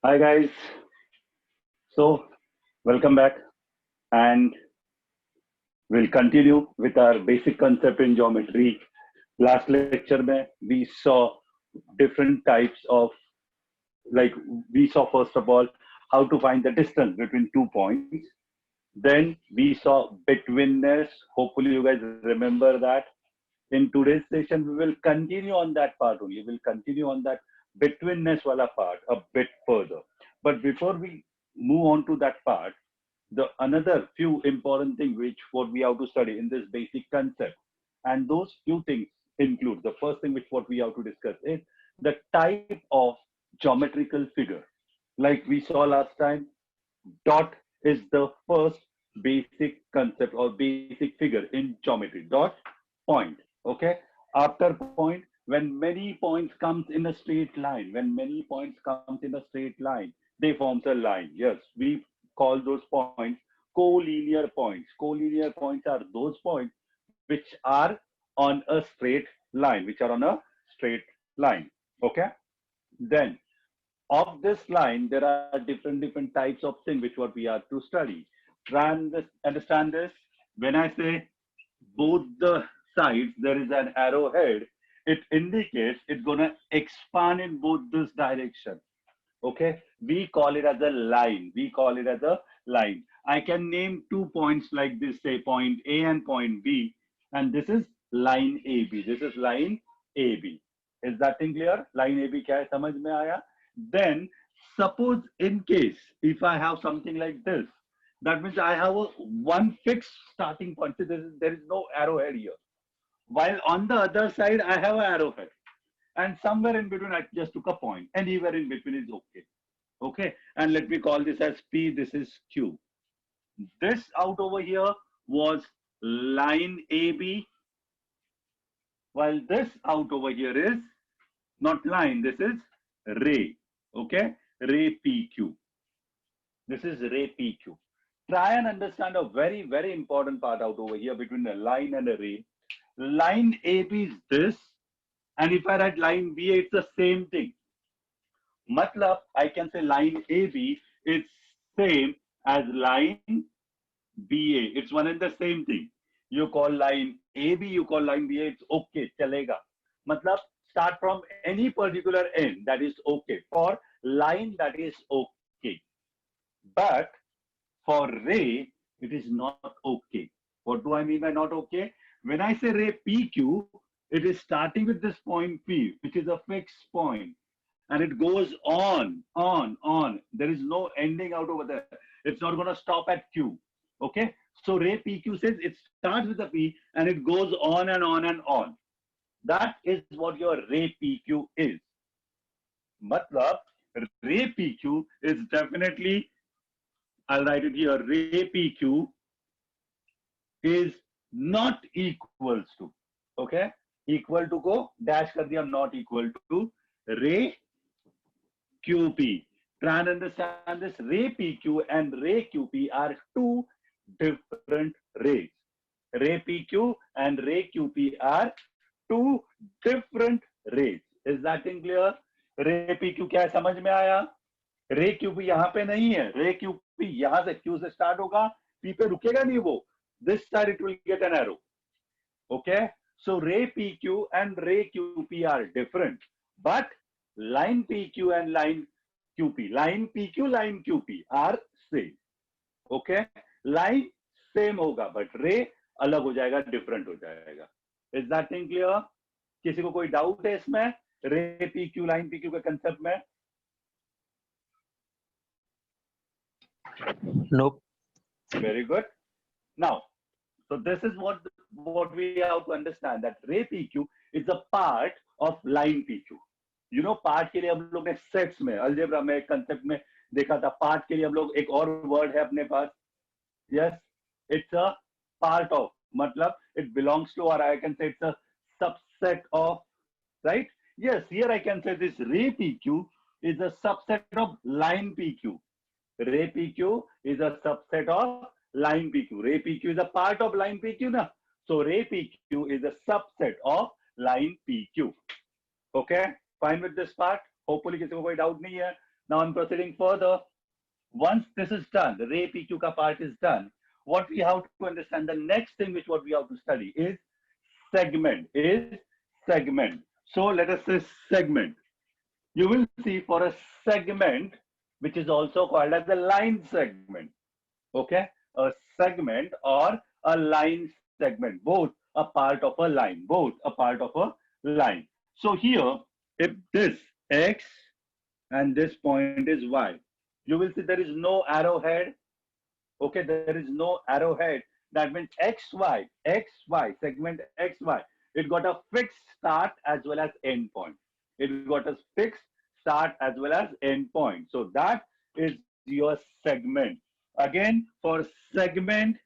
Hi guys, so welcome back and we'll continue with our basic concept in geometry. Last lecture mein we saw different types of like we saw first of all how to find the distance between 2 points. Then we saw betweenness. Hopefully you guys remember that. In today's session we will continue on that part only. We'll continue on that betweenness wala part a bit further. But before we move on to that part, the another few important thing which what we have to study in this basic concept, and those few things include the first thing which what we have to discuss is the type of geometrical figure. Like we saw last time, dot is the first basic concept or basic figure in geometry. Dot, point. Okay, after point, when many points comes in a straight line, when many points comes in a straight line, they forms a line. Yes, we call those points collinear points. Collinear points are those points which are on a straight line, which are on a straight line. Okay, then of this line there are different types of things which what we are to study. Try and understand this. When I say both the sides there is an arrowhead, it indicates it's gonna expand in both this direction. Okay, we call it as a line. We call it as a line. I can name 2 points like this, say point A and point B, and this is line AB. This is line AB. Is that thing clear? Line AB क्या है समझ में आया? Then suppose in case if I have something like this, that means I have a one fixed starting point. So there is no arrowhead here. While on the other side I have an arrowhead, and somewhere in between I just took a point. Anywhere in between is okay. Okay, and let me call this as P. This is Q. This out over here was line AB, while this out over here is not line, this is ray. Okay, ray PQ. This is ray PQ. Try and understand a very important part out over here between a line and a ray. Line AB is this, and if I write line BA, it's the same thing. Matlab, I can say line AB is same as line BA. It's one and the same thing. You call line AB, you call line BA, it's okay, chalega. Matlab, start from any particular end, that is okay. For line, that is okay. But for ray, it is not okay. What do I mean by not okay? When I say ray PQ, it is starting with this point P, which is a fixed point, and it goes on. There is no ending out over there. It's not going to stop at Q. Okay, so ray PQ says it starts with a P and it goes on and on and on. That is what your ray PQ is. Matlab, ray PQ is definitely, I'll write it here, ray PQ is not equals to, okay, equal to को dash कर दिया, not equal to ray QP. Try and understand this. Ray PQ and ray QP are two different rays. Ray PQ and ray QP are two different rays. Is that thing clear? ray PQ क्या है समझ में आया? रे QP यहाँ पे नहीं है. रे QP यहाँ से Q से स्टार्ट होगा, P पे रुकेगा नहीं वो. This side it will get an arrow. Okay, so ray PQ and ray QP are different, but line PQ and line PQ, line QP are same. Okay, line same होगा, but ray अलग हो जाएगा, different हो जाएगा. Is that thing clear? किसी को कोई doubt है इसमें ray PQ, line PQ के कंसेप्ट में? Nope. Very good. Now, so this is what we have to understand, that ray PQ is a part of line PQ. You know, part के लिए हम लोग ने सेट्स में, अलजेब्रा में, concept में देखा था. पार्ट के लिए हम लोग एक और वर्ड है अपने पास. Yes, it's a part of. मतलब it belongs to, or I can say it's a subset of, right? Yes, here I can say this ray PQ is a subset of line PQ. Ray PQ is a subset of line PQ. Ray PQ is a part of line PQ, na? So ray PQ is a subset of line PQ. Okay, fine with this part. Hopefully किसी को कोई doubt नहीं है. Now I'm proceeding further. Once this is done, the ray PQ ka part is done, what we have to understand, the next thing which what we have to study is segment. So let us say segment. You will see for a segment, which is also called as a line segment. Okay, a segment or a line segment, both a part of a line, both a part of a line. So here, if this X and this point is Y, you will see there is no arrowhead. Okay, there is no arrowhead. That means XY, segment XY. It got a fixed start as well as end point. It got a fixed start as well as end point. So that is your segment. Again, for segment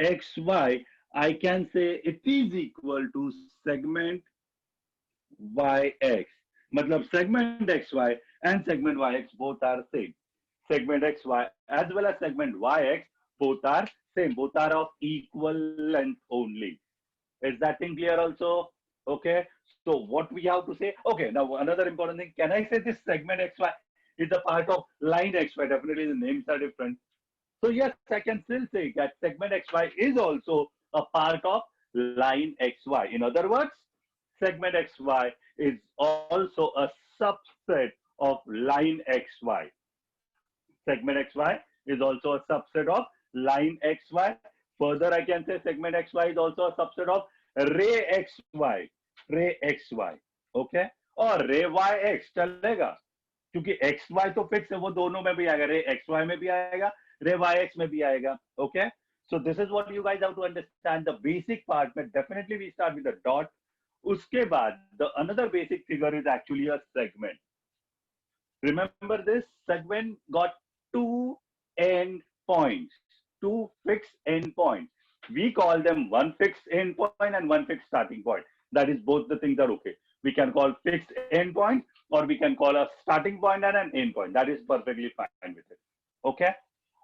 XY, I can say it is equal to segment YX. Matlab segment XY and segment YX both are same. Segment XY as well as segment YX both are same. Both are of equal length only. Is that thing clear also? Okay. So what we have to say? Okay. Now another important thing. Can I say this segment XY is a part of line XY? Definitely the names are different. So yes, I can still say that segment XY is also a part of line XY. In other words, segment XY is also a subset of line XY. Segment XY is also a subset of line XY. Further, I can say segment XY is also a subset of ray XY. Ray XY. Okay? और ray YX चलेगा क्योंकि XY तो fix है, वो दोनों में भी आएगा, रे XY में भी आएगा, रे YX में भी आएगा. Okay? So this is what you guys have to understand. The basic part में definitely we start with the dot. उसके बाद the another basic figure is actually a segment. Remember this segment got two end points, two fixed end points. We call them one fixed end point and one fixed starting point. That is, both the things are okay. We can call fixed end point or we can call a starting point and an end point. That is perfectly fine with it. Okay.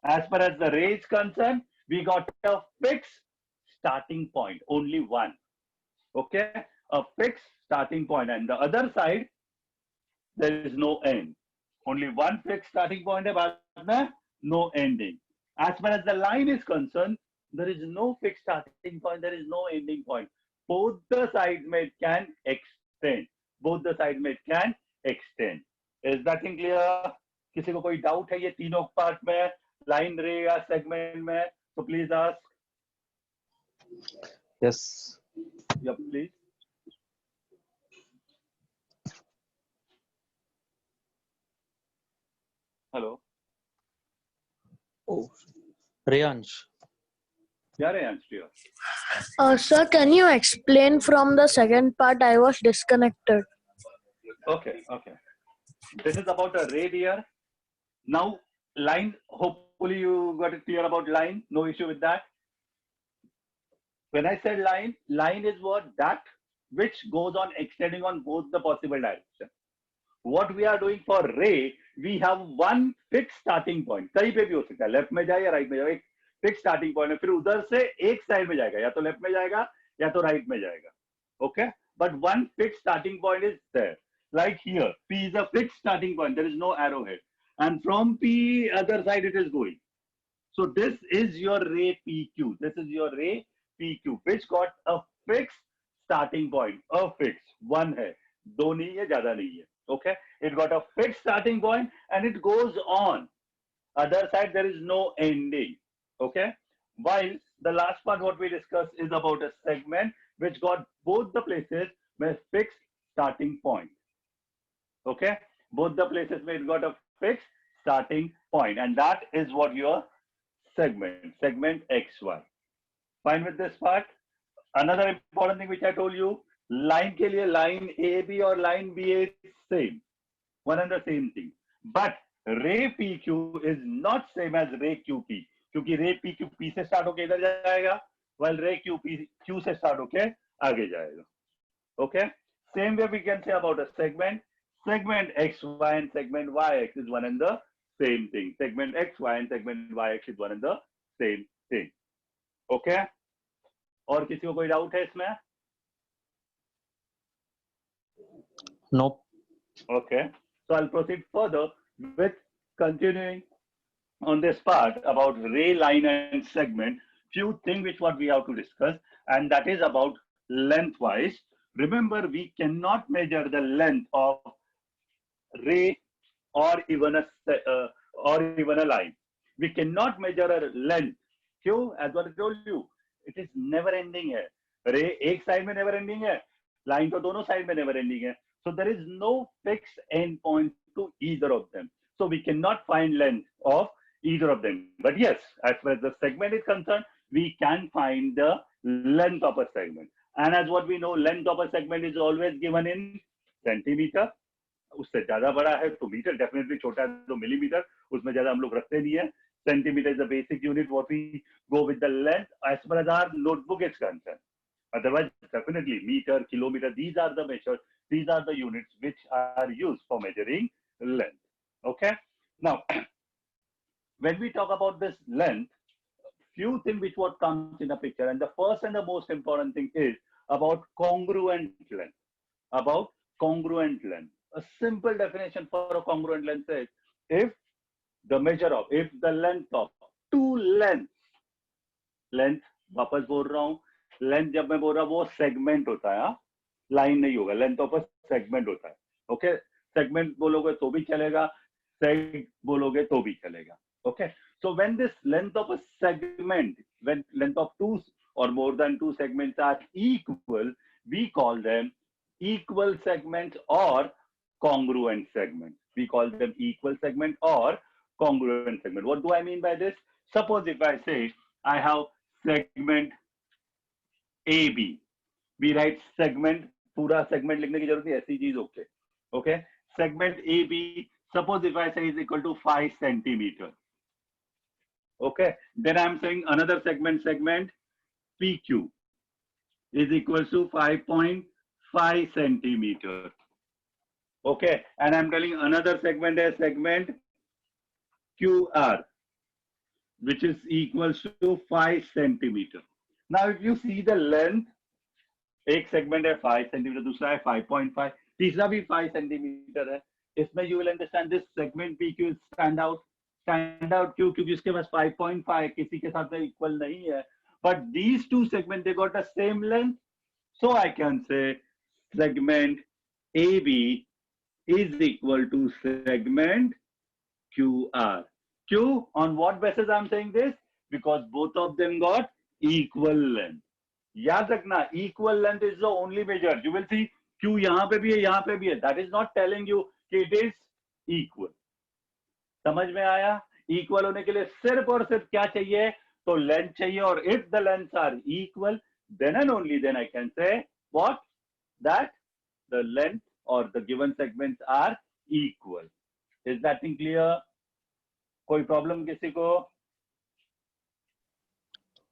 As far as the ray is concerned, we got a fixed starting point, only one. Okay. A fixed starting point, and the other side, there is no end. Only one fixed starting point, no ending. As far as the line is concerned, there is no fixed starting point, there is no ending point. Both the sides can extend. Both the sides can extend. Is that thing clear? किसी को कोई doubt है ये तीनों part में, line, ray या segment में? So please ask. Yes. Yeah, please. Hello. Oh, Reyansh. Yeah, Reyansh, dear. Sir, can you explain from the second part? I was disconnected. Okay. This is about a ray, dear. Now, line, hopefully you got it clear about line. No issue with that. When I said line, line is what? That which goes on extending on both the possible directions. What we are doing for ray, we have one fixed starting point. कहीं पे भी हो सकता है, left में जाए या right में जाए, एक फिक्स स्टार्टिंग पॉइंट है, फिर उधर से एक साइड में जाएगा, या तो लेफ्ट में जाएगा या तो राइट में जाएगा. Okay, but one fixed starting point is there. Like here, P is a fixed starting point. There is no arrowhead, and from P other side it is going. So this is your ray PQ. This is your ray PQ, which got a fixed starting point. A fixed one है, दो नहीं है, ज़्यादा नहीं है. Okay, it got a fixed starting point and it goes on. Other side there is no ending. Okay, while the last part what we discussed is about a segment which got both the places with fixed starting point. Okay, both the places where it got a fixed starting point, and that is what your segment XY. Fine with this part? Another important thing which I told you, line के लिए line AB और line BA is same, one and the same thing. But ray PQ is not same as ray QP, क्योंकि ray PQ P से start होके इधर जाएगा, while ray QP Q से start होके आगे जाएगा. Okay, same way we can say about a segment. Segment XY and segment YX is one and the same thing. Segment XY and segment YX is one and the same thing. Okay, और किसी को कोई doubt है इसमें? Nope. Okay, So I'll proceed further with continuing on this part about ray, line, and segment. Few things which what we have to discuss, and that is about lengthwise. Remember, we cannot measure the length of ray or even a line. We cannot measure a length. क्यों? As what I told you, it is never ending है. रे एक side में never ending है, line तो दोनों side में never ending है. So there is no fixed end point to either of them. So we cannot find length of either of them. But yes, as far as the segment is concerned, we can find the length of a segment. And as what we know, length of a segment is always given in centimeter. उससे ज्यादा बड़ा है तो metre, definitely छोटा है तो millimetre, उसमें ज्यादा हम लोग रखते नहीं है. Centimeter is the basic unit what we go with the length as far as our notebook is concerned. Otherwise, definitely meter, kilometer, these are the measures, these are the units which are used for measuring length. Okay. Now, when we talk about this length, few things which what comes in a picture, and the first and the most important thing is about congruent length. About congruent length. A simple definition for a congruent length is if the length of two lengths, length वापस बोल रहा हूँ, length जब मैं बोल रहा हूँ वो segment होता है, line नहीं होगा, length of a segment होता है. Okay, segment बोलोगे तो भी चलेगा, seg बोलोगे तो भी चलेगा. Okay, so when this length of a segment, when length of two or more than two segments are equal, we call them equal segments or congruent segments. We call them equal segment or congruent segment. What do I mean by this? Suppose if I say I have segment AB, we write segment, पूरा segment लिखने की जरूरत नहीं, ऐसी चीज okay. Okay, segment AB, suppose if I say is equal to 5 centimeter. Okay, then I'm saying another segment PQ is equal to 5.5 centimeter. Okay, and I'm telling another segment is segment QR, which is equal to 5 centimeter. Now, if you see the length, एक segment है 5 centimeter, दूसरा है 5.5, तीसरा भी 5 centimeter है. इसमें you will understand this segment PQ is stand out क्यों? क्योंकि इसके पास 5.5 किसी के साथ equal नहीं है. But these two segments, they got the same length. So I can say segment AB is equal to segment QR. Q, on what basis I'm saying this? Because both of them got equal length. याद रखना, equal length is the only measure. You will see Q यहाँ पे भी है, यहाँ पे भी है. That is not telling you कि it is equal. समझ में आया? Equal होने के लिए सिर्फ और सिर्फ क्या चाहिए? तो length चाहिए, और if the lengths are equal, then and only then I can say what? That the length or the given segments are equal. Is that thing clear? कोई problem किसी को?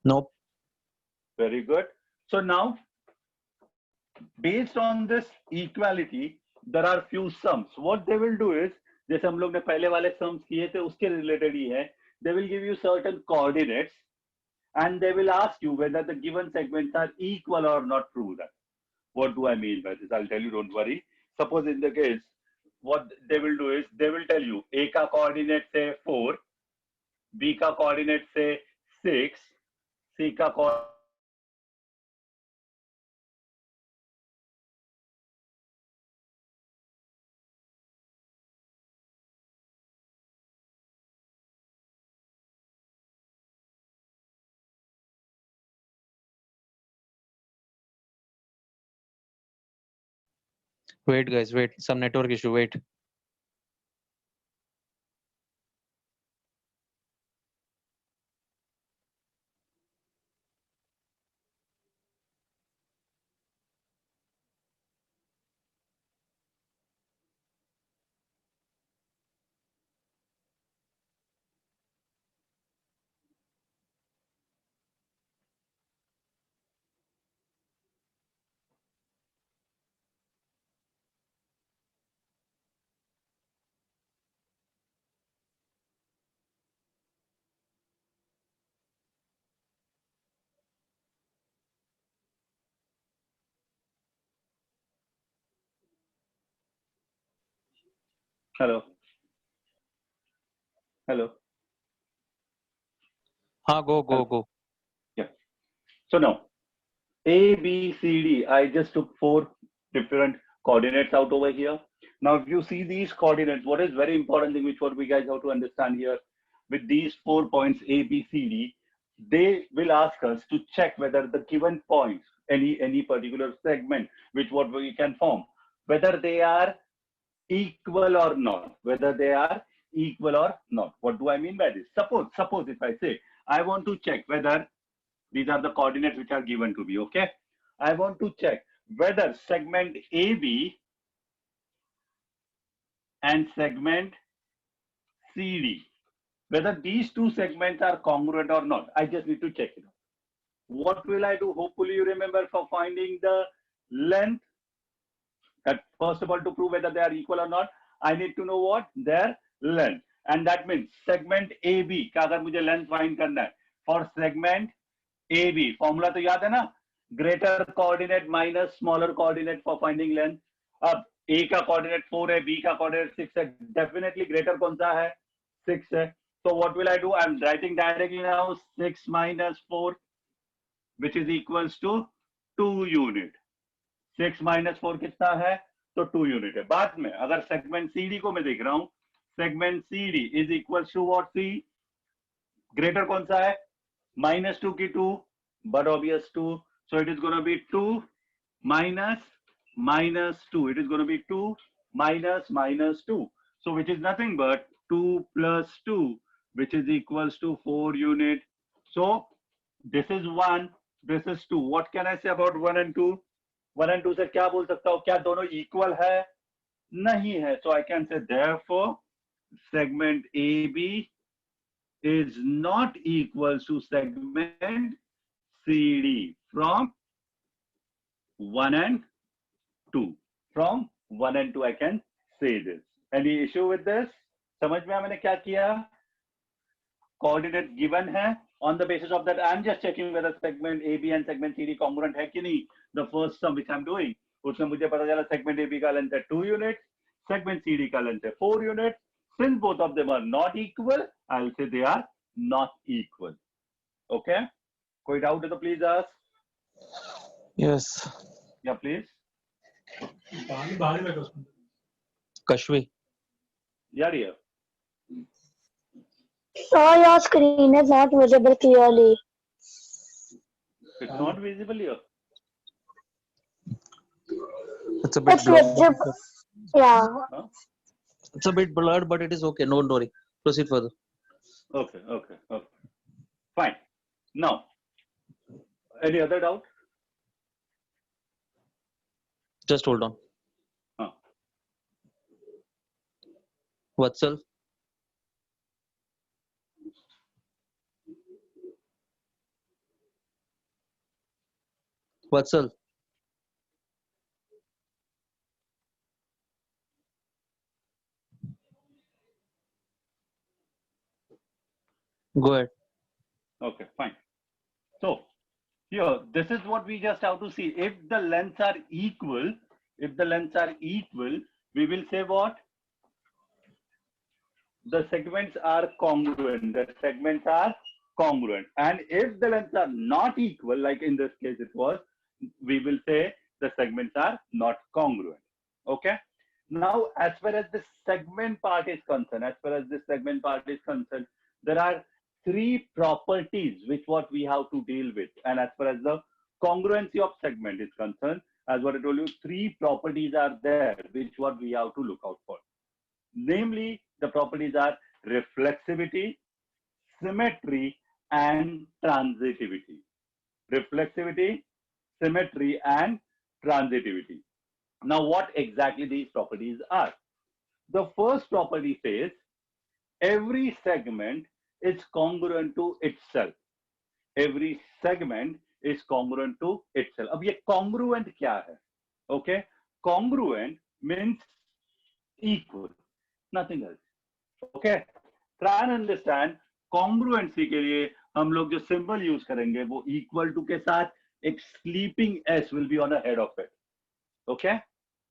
Nope. Very good. So now, based on this equality, there are few sums. What they will do is, जैसे हम लोग ने पहले वाले sums किए थे उसके related ही है. They will give you certain coordinates and they will ask you whether the given segments are equal or not. Prove that. What do I mean by this? I'll tell you, don't worry. Suppose in the case, what they will do is, they will tell you, A का coordinate say 4, B का coordinate say 6, C का Wait, guys, wait. Some network issue. Wait. Hello. Hello. हाँ, go. Hello. Yeah. So now, A, B, C, D. I just took 4 different coordinates out over here. Now, if you see these coordinates, what is very important thing which what we guys have to understand here, with these 4 points A, B, C, D, they will ask us to check whether the given points, any particular segment, which what we can form, whether they are equal or not, whether they are equal or not. What do I mean by this? Suppose if I say, I want to check whether these are the coordinates which are given to me, okay? I want to check whether segment AB and segment CD, whether these two segments are congruent or not. I just need to check it. What will I do? Hopefully you remember for finding the length. That first of all, to prove whether they are equal or not, I need to know what? Their length. And that means segment AB का अगर मुझे length find करना है, for segment AB, formula तो याद है ना? Greater coordinate minus smaller coordinate for finding length. अब A का coordinate 4 है, B का coordinate 6 है, definitely greater कौन सा है? 6 है. So what will I do? I'm writing directly now 6 minus 4, which is equals to 2 unit. 6 minus 4 कितना है? तो 2 यूनिट है. बाद में अगर सेगमेंट CD को मैं देख रहा हूं, segment CD is equal to what? C greater कौन सा है? -2 की 2, but obvious 2, so it is going to be 2 minus -2. It is going to be 2 minus -2, so which is nothing but 2 plus 2, which is equals to 4 unit. So this is 1, this is 2. What can I say about 1 and 2? 1 and 2 से क्या बोल सकता हूँ? क्या दोनों equal है? नहीं है. So I can say therefore segment AB is not equal to segment CD from 1 and 2. From 1 and 2 I can say this. Any issue with this? समझ में आया मैंने क्या किया? Coordinate given है. On the basis of that, I'm just checking whether segment AB and segment CD congruent है कि नहीं. The first sum which I'm doing, उसमें मुझे पता चला segment AB का length है 2 units, segment CD का length है 4 units. Since both of them are not equal, I'll say they are not equal. Okay? कोई doubt है तो please ask. Yes. Yeah, please. Kashvi. Yeah, dear. Sir, your screen is not visible clearly. It's not visible here. It's a bit It's blurred. visible. Yeah. Huh? It's a bit blurred, but it is okay. Don't worry. Proceed further. Okay. Fine. Now, any other doubt? Just hold on. Huh. Vatsal. Vatsal. Go ahead. Okay, fine. So here, this is what we just have to see. If the lengths are equal, we will say what? The segments are congruent. And if the lengths are not equal, like in this case it was, we will say the segments are not congruent. Okay. Now, as far as the segment part is concerned, there are 3 properties which what we have to deal with. And as far as the congruency of segment is concerned, as what I told you, 3 properties are there which what we have to look out for. Namely, the properties are reflexivity, symmetry, and transitivity. Reflexivity, symmetry, and transitivity. Now, what exactly these properties are? The first property says every segment is congruent to itself. Every segment is congruent to itself. अब ये congruent क्या है? Okay, congruent means equal, nothing else. Okay, try and understand. Congruency के लिए हम लोग जो symbol use करेंगे वो equal to के साथ एक sleeping s will be on the head of it. Okay,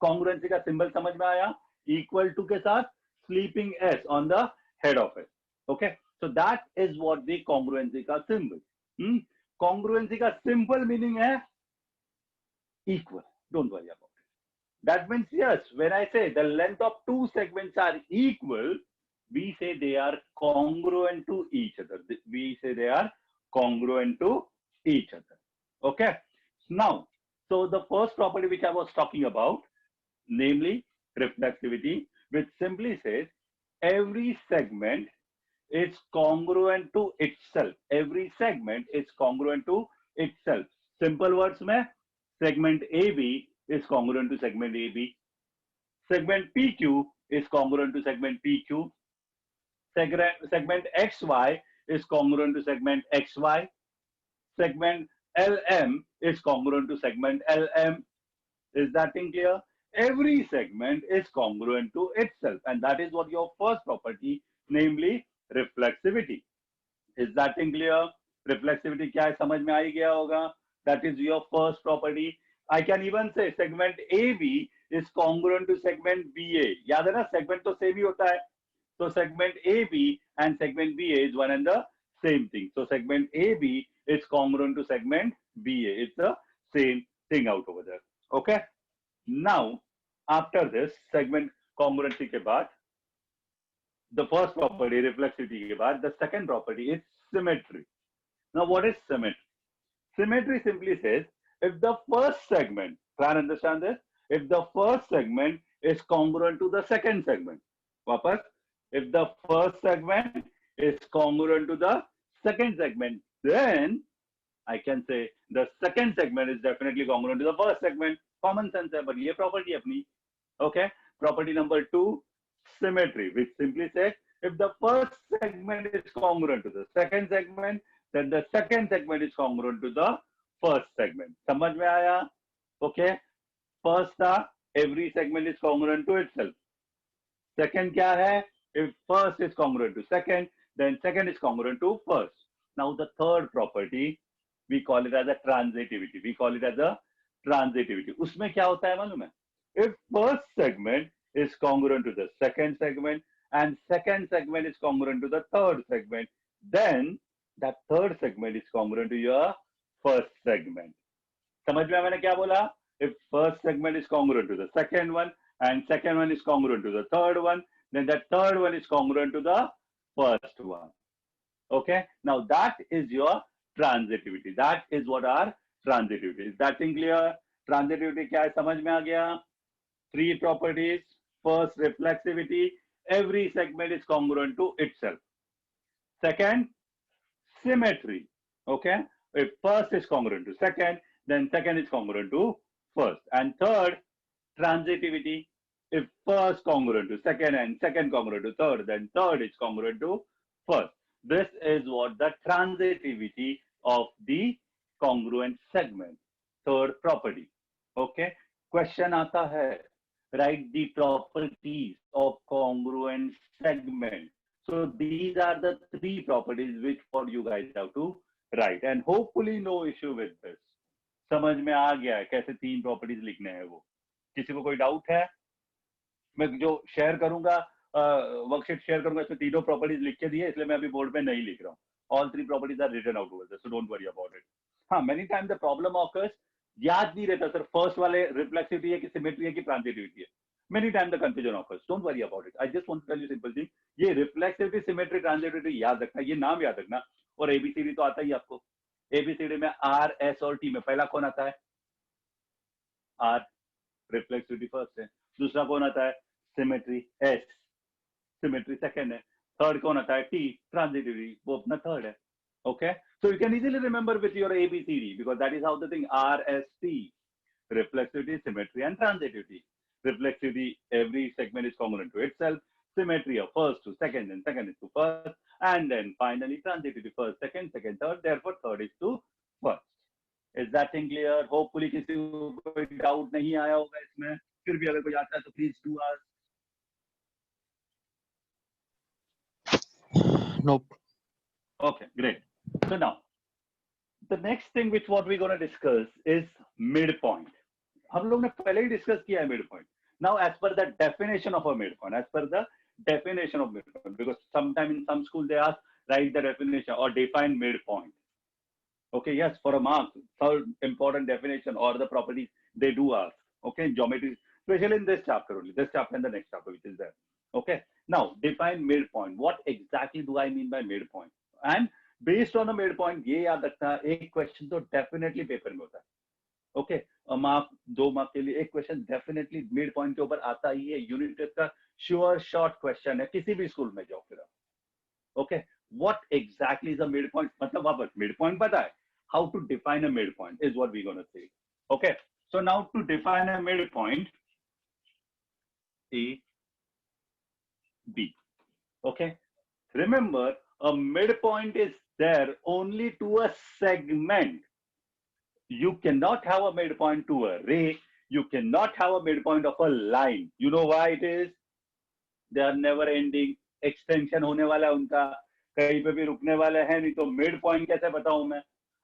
congruency का symbol समझ में आया? Equal to के साथ sleeping S on the head of it. Okay, so that is what the congruency का symbol. Congruency का simple meaning है equal. Don't worry about it. That means yes, when I say the length of two segments are equal, we say they are congruent to each other. We say they are congruent to each other. Okay. Now, so the first property which I was talking about, namely reflexivity, which simply says every segment is congruent to itself. Every segment is congruent to itself. Simple words mein, segment AB is congruent to segment AB. Segment PQ is congruent to segment PQ. Segment XY is congruent to segment XY. Segment LM is congruent to segment LM. Is that thing clear? Every segment is congruent to itself, and that is what your first property, namely reflexivity. Is that thing clear? Reflexivity क्या है समझ में आ ही गया होगा. That is your first property. I can even say segment AB is congruent to segment BA. याद है ना, segment तो same ही होता है. So segment AB and segment BA is one and the same thing. So segment AB is congruent to segment BA. It's the same thing out over there. Okay. Now, after this segment congruency के बाद, the first property reflexivity के बाद, the second property is symmetry. Now, what is symmetry? Symmetry simply says if the first segment, try and understand this, if the first segment is congruent to the second segment. Wapas, if the first segment is congruent to the second segment, then I can say the second segment is definitely congruent to the first segment. Common sense है, but ये property अपनी. Okay. Property number 2, symmetry, which simply says if the first segment is congruent to the second segment, then the second segment is congruent to the first segment. समझ में आया? Okay. First था every segment is congruent to itself. Second क्या है? If first is congruent to second, then second is congruent to first. Now the third property, we call it as a transitivity. We call it as a transitivity. उसमें क्या होता है मालूम है? If first segment is congruent to the second segment and second segment is congruent to the third segment, then that third segment is congruent to your first segment. समझ में मैंने क्या बोला? If first segment is congruent to the second one and second one is congruent to the third one, then that third one is congruent to the first one. Okay. Now that is your transitivity. That is what our transitivity is. That thing clear? Transitivity क्या है समझ में आ गया? 3 properties. First, reflexivity. Every segment is congruent to itself. Second, symmetry. Okay. If first is congruent to second, then second is congruent to first. And third, transitivity. If first congruent to second and second congruent to third, then third is congruent to first. This is what the transitivity of the congruent segment. Third property. Okay. Question आता है. Write the properties of congruent segment. So these are the 3 properties which for you guys have to write, and hopefully no issue with this. समझ में आ गया है कैसे 3 properties लिखने हैं वो? किसी को कोई डाउट है? मैं जो शेयर करूंगा वर्कशीट शेयर करूंगा इसमें तीनों प्रॉपर्टीज लिख के दिए, इसलिए मैं अभी बोर्ड पे नहीं लिख रहा हूँ. All 3 properties are written out over there, so don't worry about it. हाँ, many time the problem occurs, याद नहीं रहता सर फर्स्ट वाले रिफ्लेक्सिविटी है कि सिमेट्री है कि ट्रांजिटिविटी है. Many time the confusion occurs. Don't worry about it. I just want to tell you simple thing. ये रिफ्लेक्सिविटी, सिमेट्री, ट्रांजिटिविटी याद रखना, ये नाम याद रखना. और एबीसीडी तो आता ही आपको. एबीसीडी में आर, एस और टी में पहला कौन आता है? आर. रिफ्लेक्सिविटी फर्स्ट है. दूसरा कौन आता है? Symmetry, S. सिमेट्री सेकंड है. थर्ड कौन आता है? टी. ट्रांजिटिविटी वो अपना थर्ड है. Okay, so you can easily remember with your ABCD because that is how the thing RST, reflexivity, symmetry and transitivity. Reflexivity, every segment is congruent to itself. Symmetry of first to second and second is to first, and then finally transitivity first, second, second, third. Therefore, third is to first. Is that thing clear? Hopefully किसी को कोई doubt नहीं आया होगा इसमें. फिर भी अगर कोई आता है तो please do ask. Nope. Okay, great. So now, the next thing which what we're going to discuss is midpoint. हम लोग ने पहले ही discuss किया है midpoint. Now, as per the definition of a midpoint, as per the definition of midpoint, because sometime in some school they ask, write the definition or define midpoint. Okay, yes, for a mark, third important definition or the properties they do ask. Okay, in geometry, especially in this chapter only, this chapter and the next chapter which is there. Okay, now define midpoint. What exactly do I mean by midpoint? And based on the midpoint, ये याद रखना, एक question तो definitely paper में होता है. Okay, a mark, 2 mark के लिए एक question definitely midpoint के ऊपर आता ही है. Unit test का sure short question है, किसी भी school में जाओ फिर. Okay, what exactly is a midpoint? मतलब वापस midpoint पता है. How to define a midpoint is what we're going to say. Okay, so now to define a midpoint, A, B. Okay, remember a midpoint is there only to a segment. You cannot have a midpoint to a ray. You cannot have a midpoint of a line. You know why it is? They are never ending. Extension होने वाला है उनका, कहीं पे भी रुकने वाले हैं नहीं, तो मिड पॉइंट कैसे बताऊं मैं?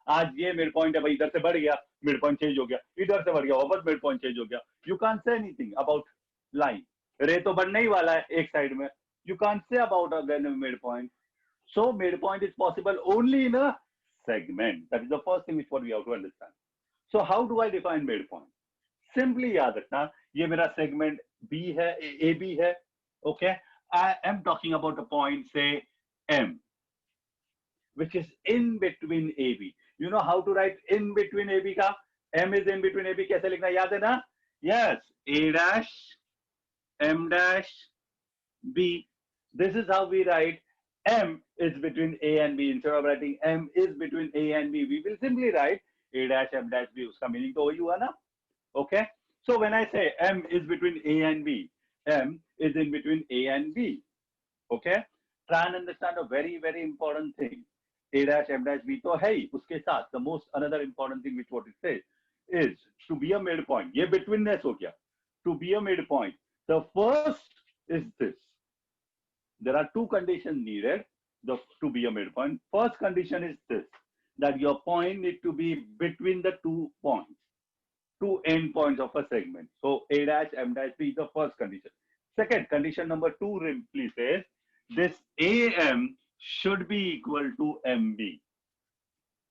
आज ये मिड पॉइंट है भाई, इधर से बढ़ गया मिड पॉइंट चेंज हो गया, इधर से बढ़ गया वापस मिड पॉइंट चेंज हो गया. You can't say anything about line. रे तो बढ़ने ही वाला है एक साइड में. You can't say about again mid point. So mid point is possible only in a segment. That is the first thing which what we have to understand. So how do I define midpoint? Simply याद रखना, ये मेरा segment B है, AB है. Okay, I am talking about a point, say M, which is in between AB. You know how to write in between AB का? M is in between AB, कैसे लिखना याद है ना? Yes, A dash, M dash, B. This is how we write M is between A and B. Instead of writing M is between A and B, we will simply write A dash, M dash, B. उसका meaning तो वही हुआ ना? Okay. So when I say M is between A and B, M is in between A and B. Okay. Try and understand a very, very important thing. A dash, M dash, B तो है ही. उसके साथ the most another important thing which what it says is to be a midpoint. ये betweenness हो गया. To be a midpoint, the first is this. There are two conditions needed to be a midpoint. First condition is this, that your point need to be between the 2 points, 2 endpoints of a segment. So A dash, M dash, B is the first condition. Second, condition number 2 simply says this AM should be equal to MB.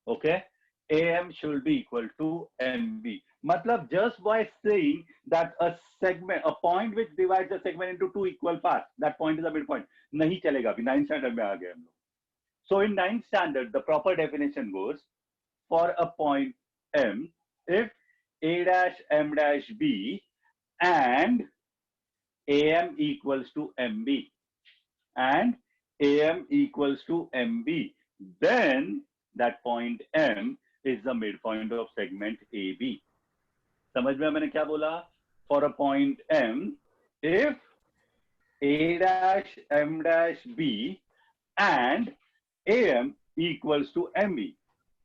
Okay, AM should be equal to MB. Matlab, just by saying that a segment, a point which divides a segment into 2 equal parts, that point is a midpoint. Nahi chalega, abhi 9th standard mein aa gaye hum log. So in 9th standard, the proper definition goes for a point M, if A dash, M dash, B and AM equals to MB and AM equals to MB, then that point M is the midpoint of segment AB. समझ में मैंने क्या बोला? For a point M, if A dash, M dash, B and AM equals to MB,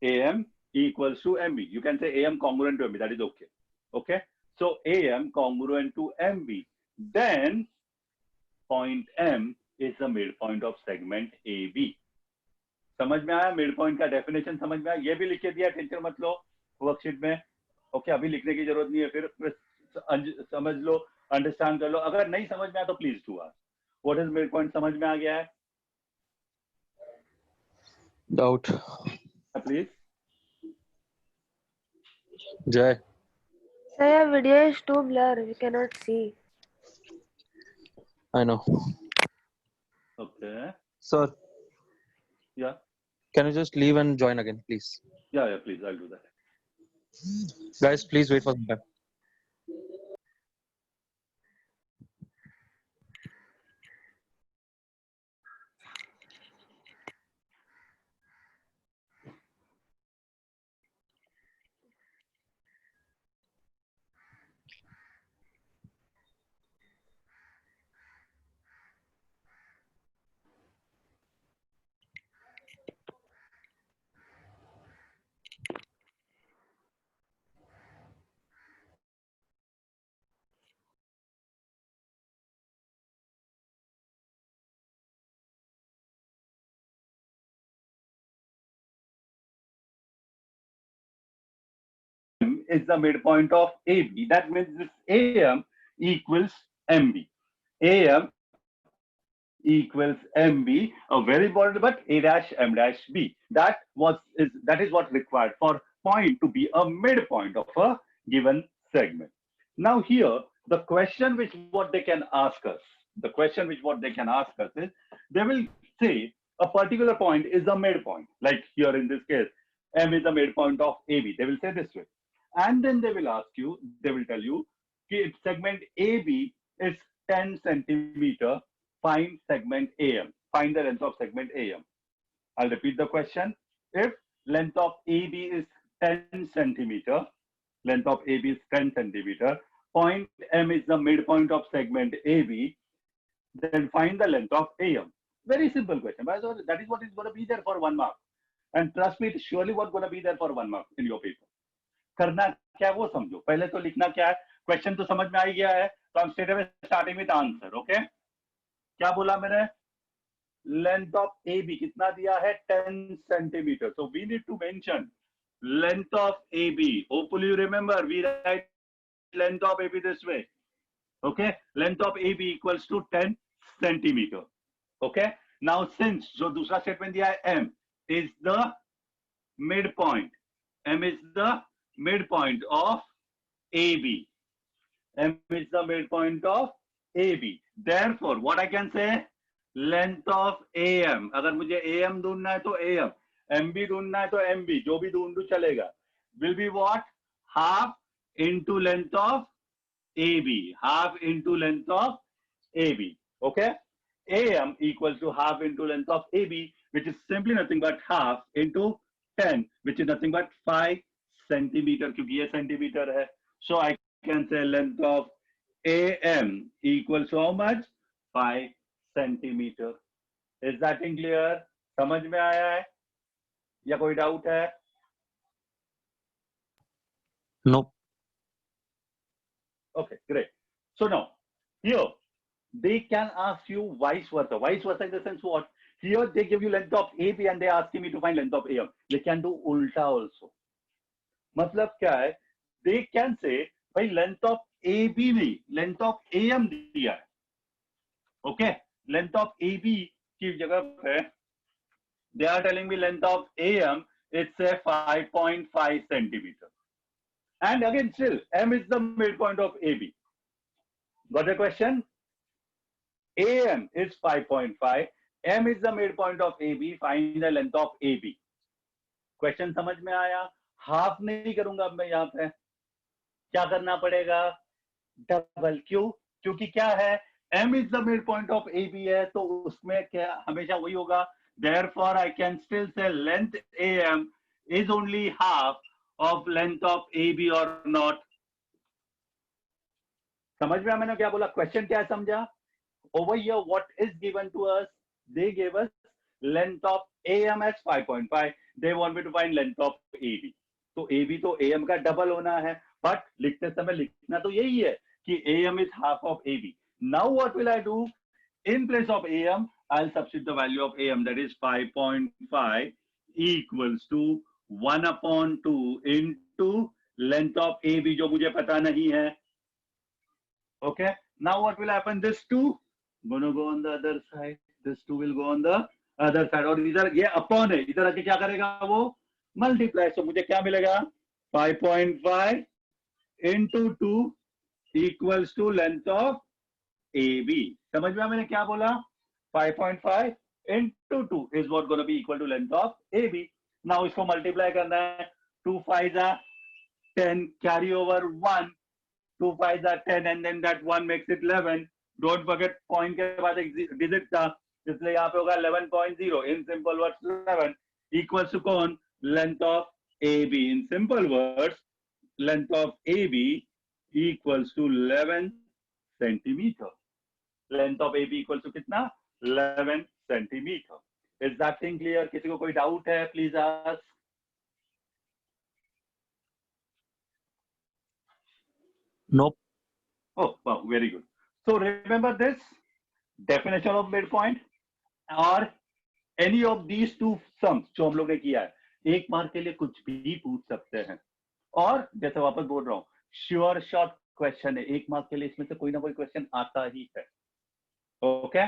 AM equals to MB. You can say AM congruent to MB, that is okay. Okay, so AM congruent to MB, then point M is the midpoint of segment AB. समझ में आया? midpoint का definition समझ में आया? ये भी लिख के दिया, टेंशन मत लो वर्कशीट में. ओके, अभी लिखने की जरूरत नहीं है, फिर समझ लो, अंडरस्टैंड कर लो. अगर नहीं समझ में आया तो please do ask. What is midpoint समझ में आ गया है? Doubt. Please. Jai. Sir, your video is too blurry. We cannot see. I know. Okay. Sir, Yeah. can you just leave and join again, please? Yeah, please, I'll do that. Guys, please wait for some time. M is the midpoint of AB. That means this AM equals MB. AM equals MB, a very important, but A dash M dash B. That is what required for point to be a midpoint of a given segment. Now here, the question which what they can ask us, is, they will say a particular point is a midpoint. Like here in this case, M is the midpoint of AB. They will say this way. And then they will tell you, if segment AB is 10 centimeter, find segment AM. Find the length of segment AM. I'll repeat the question. If length of AB is 10 centimeter, point M is the midpoint of segment AB, then find the length of AM. Very simple question. That is what is going to be there for 1 mark. And trust me, it's surely what's going to be there for 1 mark in your paper. करना क्या वो समझो, पहले तो लिखना क्या है, question तो समझ में आ गया है, तो हम straight away starting with answer. Okay, क्या बोला मैंने? लेंथ ऑफ ए बी कितना दिया है? 10 centimetre. So we need to mention length of A B. Hopefully you remember, we write length of A B this way. Okay, length of A B equals to 10 centimetre. Okay, now since जो दूसरा statement दिया है, M is the midpoint. M is the midpoint of AB. M is the midpoint of AB. Therefore, what I can say, length of AM. अगर मुझे AM ढूंढना है तो AM, MB ढूंढना है तो MB, जो भी ढूंढूं चलेगा. Will be what? Half into length of AB. Half into length of AB. Okay? AM equals to half into length of AB, which is simply nothing but half into 10, which is nothing but 5 centimeter, क्योंकि ये centimetre है. So I can say length of AM equals to how much? 5 centimeter. Is that in clear? समझ में आया है या कोई doubt है? No. Okay, great. So now here they can ask you vice versa. Vice versa in the sense what? Here they give you length of AB and they asking me to find length of AM. They can do ulta also. मतलब क्या है? They can say भाई length of AB में length of AM दिया है. Okay, length of AB की जगह पे they are telling me length of AM it's a 5.5 centimeter. And again still M is the midpoint of AB. Got the question? AM is 5.5. M is the midpoint of AB. Find the length of AB. Question समझ में आया? Half नहीं करूंगा अब मैं यहाँ पे. क्या करना पड़ेगा? डबल. क्यों? क्योंकि क्या है? M is the midpoint of AB है, तो उसमें क्या हमेशा वही होगा. Therefore, I can still say length AM is only half of length of AB or not. समझ में मैंने क्या बोला? क्वेश्चन क्या समझा? Over here, what is given to us? They gave us length of AM as 5.5. They want me to find length of AB. तो AB तो AM का डबल होना है, but लिखते समय लिखना तो यही है कि AM is half of AB. Now what will I do? In place of AM, I'll substitute the value of AM, that is 5.5 equals to 1/2 into length of AB जो मुझे पता नहीं है. Okay. Now what will happen? This 2 gonna go on the other side. This 2 will go on the other side. और इधर ये upon है, इधर आके क्या करेगा वो? मल्टीप्लाई. So मुझे क्या मिलेगा? 5.5 into 2 equals to length of AB. समझ में मैंने क्या बोला? 5.5 into 2 is what going to be equal to length of AB. Now इसको मल्टीप्लाई करना है. 2 5s are 10, carry over 1. 2 5s are 10 and then that 1 makes it 11. Don't forget point के बाद एक digit था, इसलिए यहाँ पे होगा 11.0. In simple words, 11 equals to कौन? Length of AB. In simple words, length of AB equals to 11 centimeter. Length of AB equals to कितना? 11 centimeter. Is that thing clear? किसी को कोई डाउट है? Please ask. Nope. Oh, wow, very good. So remember this definition of midpoint or any of these two sums जो हम लोग ने किया है. एक मार्क के लिए कुछ भी पूछ सकते हैं, और जैसे वापस बोल रहा हूँ, श्योर शॉर्ट क्वेश्चन है. एक मार्क के लिए इसमें से कोई ना कोई क्वेश्चन आता ही है. Okay,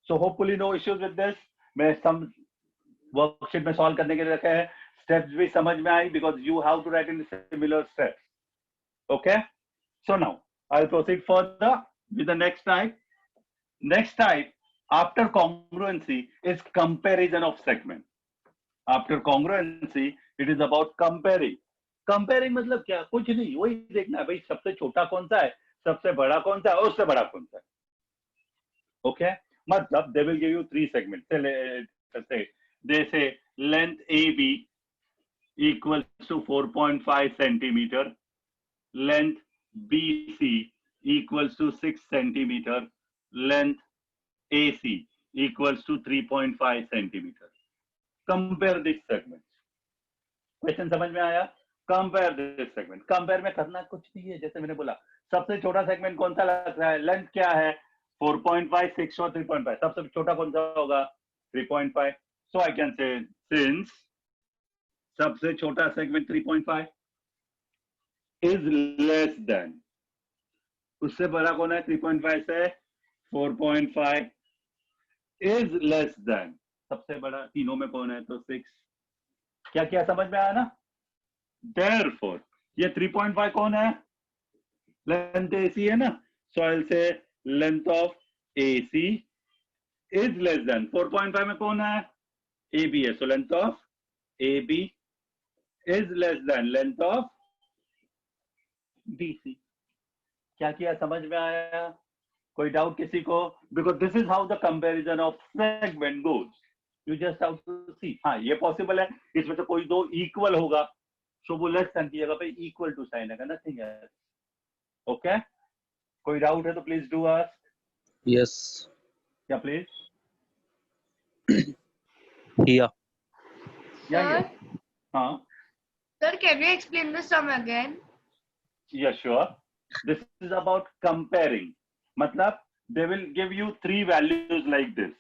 So hopefully no issues with this. मैं some worksheet में solve करने के लिए रखे हैं, steps भी समझ में आई because you have to write in similar steps. Okay? So now I'll proceed further with the next type. Next type after congruency is comparison of segment. After congruency, it is about comparing. Comparing मतलब क्या? कुछ नहीं, वही देखना है भाई सबसे छोटा कौन सा है, सबसे बड़ा कौन सा है और उससे बड़ा कौन सा है. Okay? मतलब they will give you three segments. They say length AB equals to 4.5 centimeter, length BC equals to 6 centimeter, length AC equals to 3.5 centimeter. Compare this segment. Question समझ में आया? Compare this segment. कंपेयर में करना कुछ नहीं है, जैसे मैंने बोला सबसे छोटा सेगमेंट कौन सा लग रहा है, लेंथ क्या है 4.5, 6 और 3.5, सबसे छोटा कौन सा होगा 3.5. सो आई कैन से सिंस सबसे छोटा सेगमेंट 3.5 इज लेस देन, उससे बड़ा कौन है 3.5 से 4.5 इज लेस देन, सबसे बड़ा तीनों में कौन है तो 6. क्या क्या समझ में आया ना? Therefore, ये 3.5 कौन है? लेंथ AC है ना? So I'll say length of AC is less than 4.5 में कौन है? AB है. So length of AB is less than length of BC. क्या किया समझ में आया? कोई डाउट किसी को? Because this is how the comparison of segment goes. You just have to see. हाँ ये पॉसिबल है, इसमें से कोई दो इक्वल होगा, सो वो लेस देन की जगह पे इक्वल टू साइन है, नथिंग एल्स. ओके? कोई डाउट है तो प्लीज डू आस्क. Yes. या प्लीज. Yeah. या हाँ. Sir, can you explain the sum again? Yeah, sure. This is about comparing. मतलब they will give you three values like this.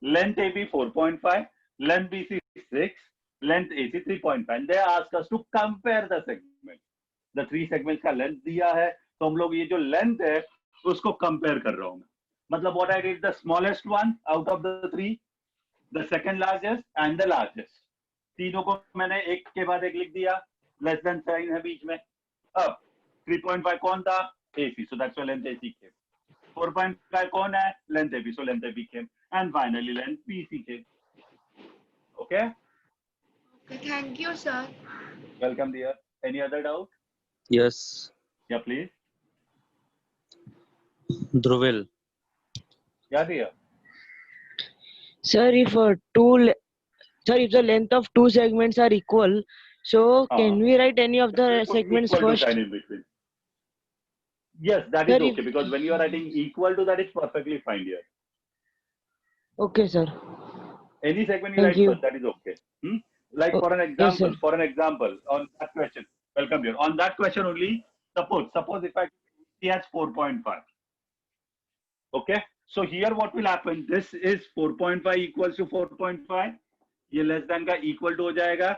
Length AB 4.5, length BC 6, length AC 3.5. And they ask us to compare the segment. The three segments का length दिया है, तो हम लोग ये जो length है उसको compare कर रहा हूँ मैं. मतलब what I did, the smallest one out of the three, the second largest and the largest. तीनों को मैंने एक के बाद एक लिख दिया, less than sign है बीच में. अब 3.5 कौन था? AC, so that's why length AC came. 4.5 कौन है? Length AB, so length AB came. And finally length BC came. Okay? Okay, thank you, sir. Welcome dear. Any other doubt? Yes. Yeah, please. Dhruvil. Yeah, dear. Sir, if if the length of two segments are equal, so can we write any of the segments Equal to first? sign in between. Yes, that is Sir, okay, because when you are writing equal to, that is perfectly fine here. Okay, sir. Any segment you Thank write you. first, that is okay. Like Oh, for an yes, sir. example, on that question, welcome here. On that question only, suppose if he has 4.5. Okay, so here what will happen? This is 4.5 equals to 4.5. ये less than का equal to हो जाएगा.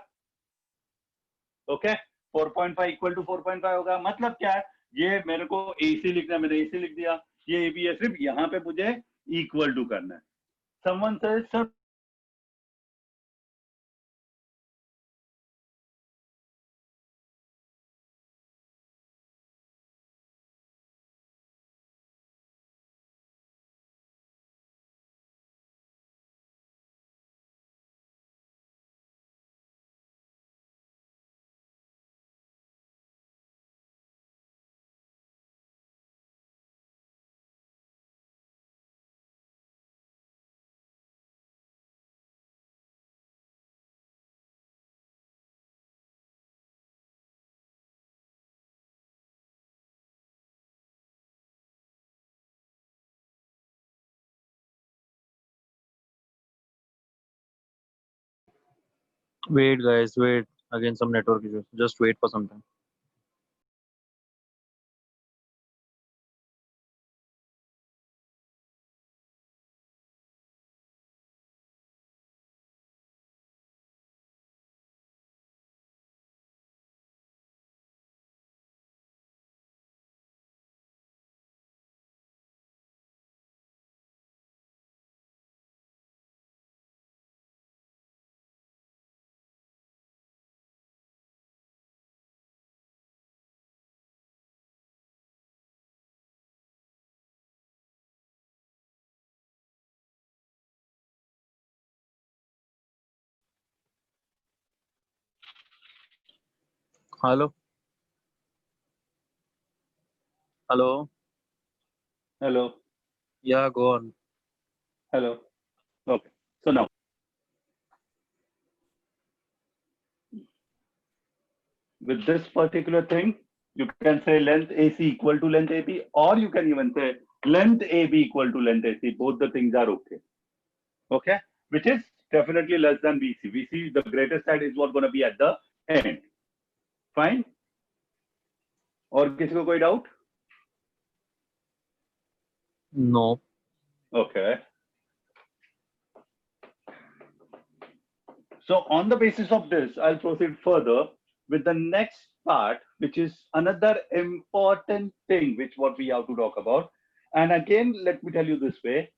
Okay, 4.5 equal to 4.5 होगा. मतलब क्या है? ये मेरे को AC लिखना है, मैंने AC लिख दिया. ये AB है, सिर्फ यहाँ पे मुझे equal to करना है. Someone says, sir, Wait, guys. Wait. Again, some network issues. Just wait for some time. Hello. Hello. Hello. Yeah, go on. Hello. Okay. So now, with this particular thing, you can say length AC equal to length AB, or you can even say length AB equal to length AC. Both the things are okay. Okay? Which is definitely less than VC. VC, the greatest side is what going to be at the end. Fine? और किसी को कोई doubt? No. Okay. So on the basis of this, I'll proceed further with the next part, which is another important thing, which what we have to talk about. And again, let me tell you this way.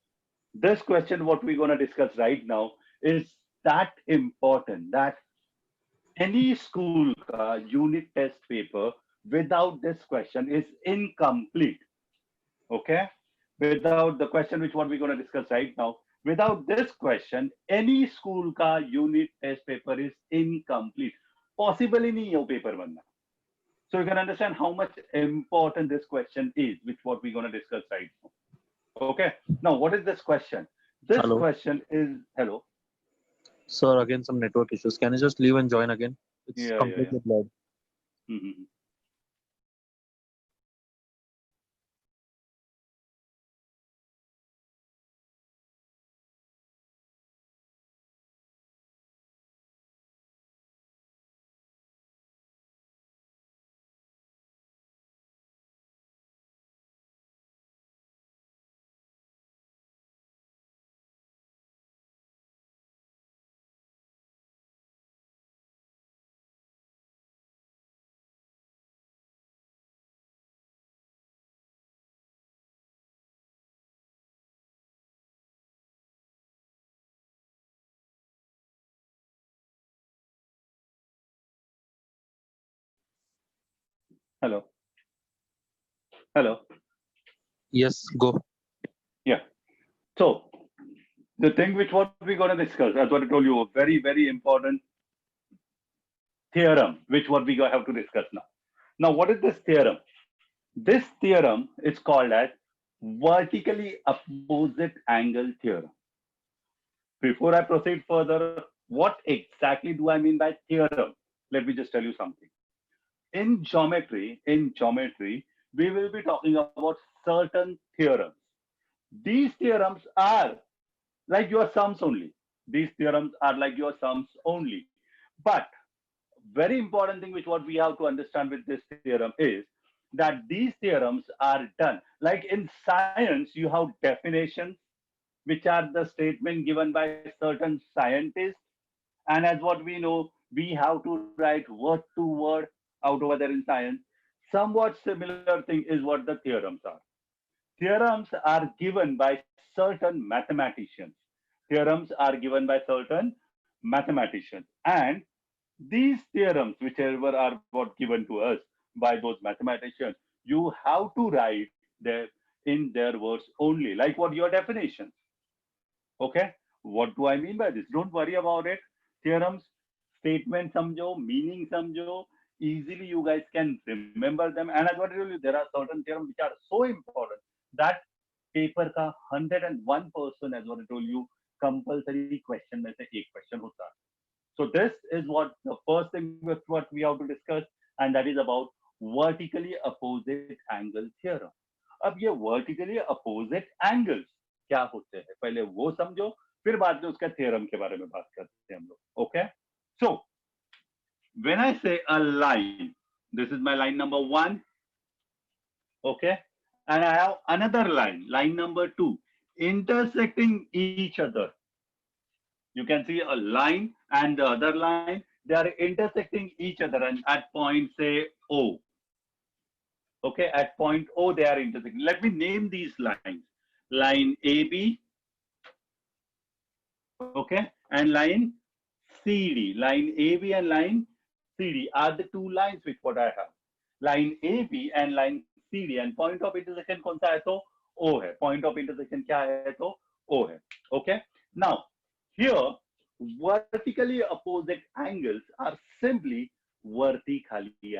This question, what we're going to discuss right now, is that important that any school unit test paper without this question is incomplete. Okay? Without the question, which what we're going to discuss right now, without this question, any school ka unit test paper is incomplete. Possibly nahi hai wo paper banna. So you can understand how much important this question is, which what we're going to discuss right now. Okay. Now, what is this question? This Hello. question is, hello. Sir, again some network issues. Can you just leave and join again? It's Yeah. completely blurred. Mhm. Hello. Hello. Yes, go. Yeah. So the thing which what we're going to discuss, as what I told you, a very, very important theorem, which what we have to discuss now. Now, what is this theorem? This theorem is called as vertically opposite angle theorem. Before I proceed further, what exactly do I mean by theorem? Let me just tell you something. In geometry, we will be talking about certain theorems. These theorems are like your sums only. These theorems are like your sums only. But very important thing which what we have to understand with this theorem is that these theorems are done. Like in science, you have definitions, which are the statement given by certain scientists. And as what we know, we have to write word to word out over there in science. Somewhat similar thing is what the theorems are. Theorems are given by certain mathematicians. Theorems are given by certain mathematicians. And these theorems, whichever are what given to us by those mathematicians, you have to write them in their words only, like what your definitions. Okay, what do I mean by this? Don't worry about it. Theorems, statement samjho, meaning samjho, easily you guys can remember them. And as what I told you, there are certain theorems which are so important that paper ka 101%, as what I told you, compulsory question mein se ek question hota hai. So this is what the first thing with what we have to discuss, and that is about vertically opposite angle theorem. अब ये vertically opposite angles क्या होते हैं पहले वो समझो, फिर बाद में उसका theorem के बारे में बात करते हैं हम लोग. Okay? So when I say a line, this is my line number 1. Okay? And I have another line number 2, intersecting each other. You can see a line and the other line, they are intersecting each other and at point say O. Okay, at point O they are intersecting. Let me name these lines. Line AB, okay, and line CD. Line AB and line CD are the two lines which what I have. Line AB and line CD, and point of intersection कौन सा है तो O है. Point of intersection क्या है तो O है. Okay. Now here vertically opposite angles are simply vertically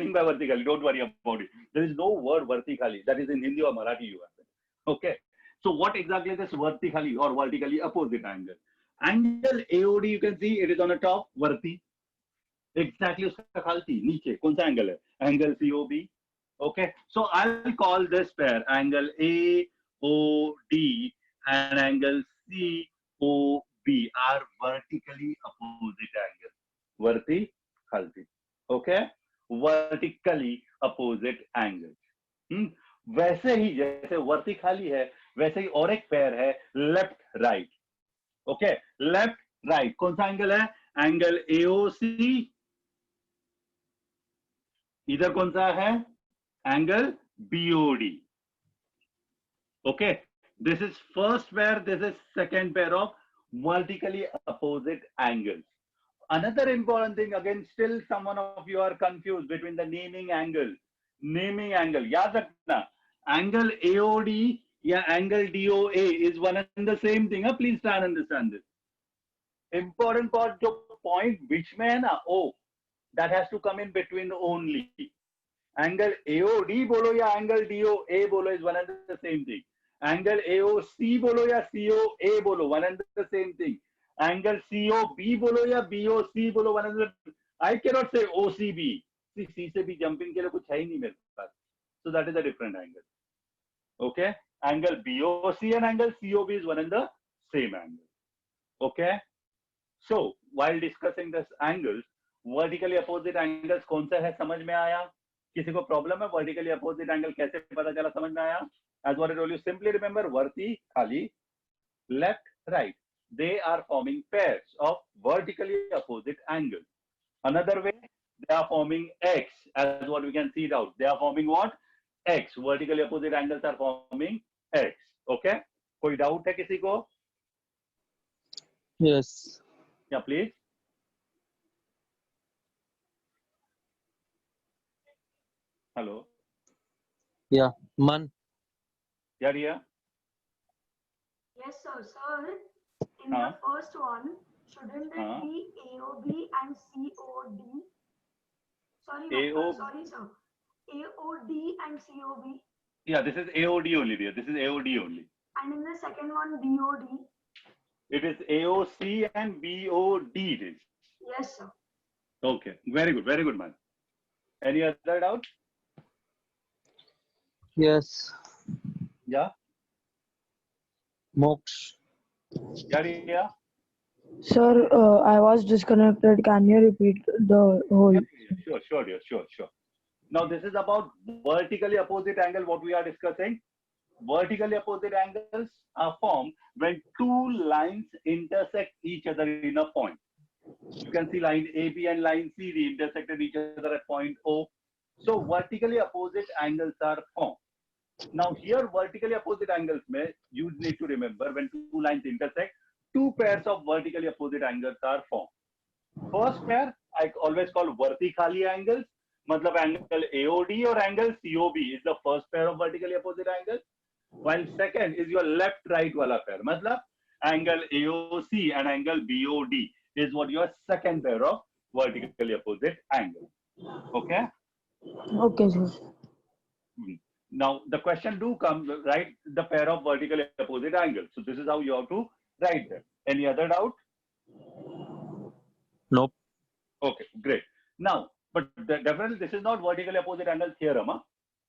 mean by vertically? Don't worry about it. There is no word vertically. That is in Hindi or Marathi you have it. Okay. So what exactly is this vertically or vertically opposite angle? Angle AOD, you can see it is on the top, verti. Exactly उसका खालती नीचे कौन सा angle है? Angle COB. Okay. So I'll call this pair angle AOD and angle COB are vertically opposite angle. Verti, khalti. Okay? Vertically opposite angles. वैसे ही जैसे वर्ती खाली है वैसे ही और एक पेयर है left right. Okay, left right कौन सा एंगल है? Angle AOC. इधर कौन सा है? Angle BOD. Okay, this is first pair, this is second pair of vertically opposite angles. Another important thing, again, still someone of you are confused between the naming angle. Naming angle, yaad rakhna, angle AOD या angle DOA is one and the same thing. Please try and understand this. Important part, जो point बीच में है ना, O, that has to come in between only. Angle AOD बोलो या angle DOA बोलो is one and the same thing. Angle AOC बोलो या COA बोलो, one and the same thing. Angle COB बोलो या BOC बोलो, one and the. I cannot say OCB. See, C से भी jumping के लिए कुछ है ही नहीं मेरे पास. So that is a different angle. Okay. Angle BOC and angle COB is one and the same angle. Okay. So while discussing this angles, vertically opposite angles कौन सा है समझ में आया? किसी को प्रॉब्लम है vertically opposite angle कैसे पता चला समझ में आया? As what I told you, simply remember verti, khali, left, right. They are forming pairs of vertically opposite angles. Another way, they are forming X, as what we can see it out. They are forming what? X. Vertically opposite angles are forming X. Okay? कोई doubt है किसी को? Yes. Yeah, please. Hello. Yeah. Man. Yeah, dear. Yes, sir. Sir, in the first one, shouldn't it be AOB and COD? Sorry, no, sorry, sir. AOD and COB. Yeah, this is AOD only, dear. This is AOD only. And in the second one, BOD. It is AOC and BOD. It is. Yes, sir. Okay. Very good, man. Any other doubt? Yes. Yeah. Moksha. Yeah. Sir, I was disconnected. Can you repeat the whole? Sure, dear. Sure. Now this is about vertically opposite angle. What we are discussing. Vertically opposite angles are formed when two lines intersect each other in a point. You can see line AB and line CD intersected each other at point O. So vertically opposite angles are formed. Now here vertically opposite angles में you need to remember when two lines intersect, two pairs of vertically opposite angles are formed. First pair I always call vertically angles. मतलब angle AOD or angle COB is the first pair of vertically opposite angles. While second is your left right वाला pair. मतलब angle AOC and angle BOD is what your second pair of vertically opposite angles. Okay. Okay, sir. Now the question do come, write the pair of vertically opposite angles. So this is how you have to write them. Any other doubt? Nope. Okay, great. Now, but definitely this is not vertically opposite angle theorem.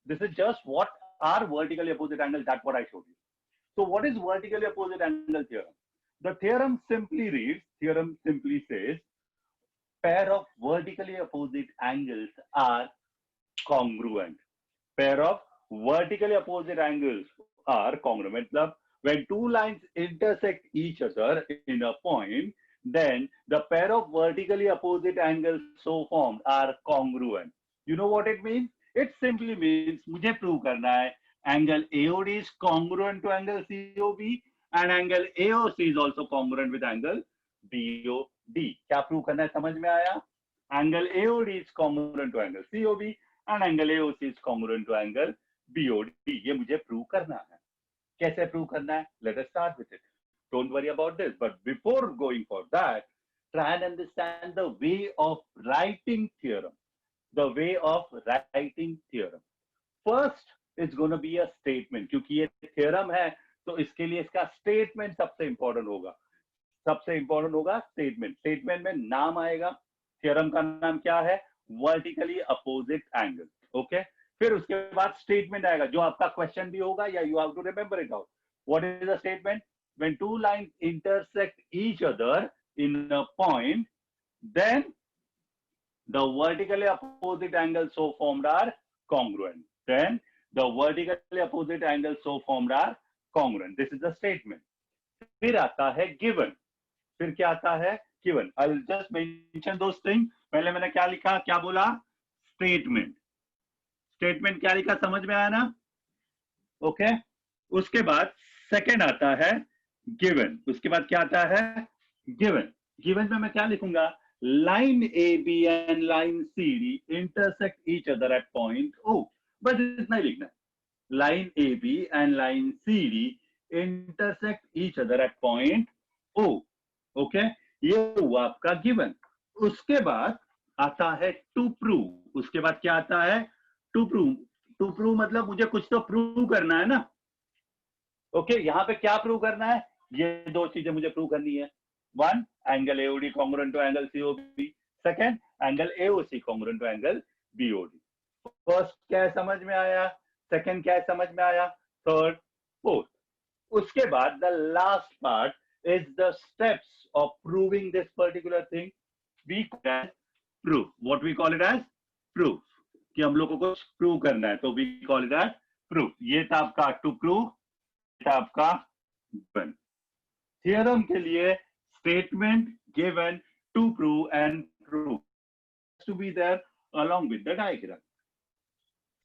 This is just what are vertically opposite angles. That's what I showed you. So what is vertically opposite angle theorem? The theorem simply reads, theorem simply says, pair of vertically opposite angles are congruent. Pair of vertically opposite angles are congruent. When two lines intersect each other in a point, then the pair of vertically opposite angles so formed are congruent. You know what it means? It simply means मुझे prove करना है angle AOD is congruent to angle COB and angle AOC is also congruent with angle BOD. क्या prove करना है समझ में आया? Angle AOD is congruent to angle COB and angle AOC is congruent to angle BOD. ये मुझे prove करना है. कैसे prove करना है? Let us start with it. Don't worry about this. But before going for that, try and understand the way of writing theorem. the way of writing theorem. First is going to be a statement, क्योंकि ये theorem है तो इसके लिए इसका statement सबसे important होगा. सबसे important होगा statement. Statement में नाम आएगा. theorem का नाम क्या है? Vertically opposite angle. Okay? फिर उसके बाद statement आएगा जो आपका question भी होगा या you have to remember it out. What is the statement? When two lines intersect each other in a point, then the vertically opposite angles so formed are congruent. Then the vertically opposite angles so formed are congruent. This is the statement. फिर आता है given. फिर क्या आता है? Given. I'll just mention those things. पहले मैंने क्या लिखा? क्या बोला? Statement. Statement क्या लिखा? समझ में आया ना? Okay. उसके बाद second आता है given. उसके बाद क्या आता है? Given. Given में मैं क्या लिखूंगा? Line AB and line CD intersect each other at point O. बस इतना ही लिखना है. Line AB and line CD intersect each other at point O. Okay? ये हुआ आपका given. उसके बाद आता है to prove. उसके बाद क्या आता है? To prove. To prove मतलब मुझे कुछ तो prove करना है ना. Okay? यहाँ पे क्या prove करना है? ये दो चीजें मुझे prove करनी है. One, angle AOD congruent to angle COB. Second, angle AOC congruent to angle BOD. First क्या है समझ में आया? Second क्या है समझ में आया? Third, fourth. उसके बाद the last part is the steps of proving this particular thing. We call it as proof. What we call it as? Proof. कि हम लोग को कुछ prove करना है तो we call it as proof. ये था आपका to prove, ये था आपका given. Theorem के लिए statement, given, to prove and proof has to be there along with the diagram.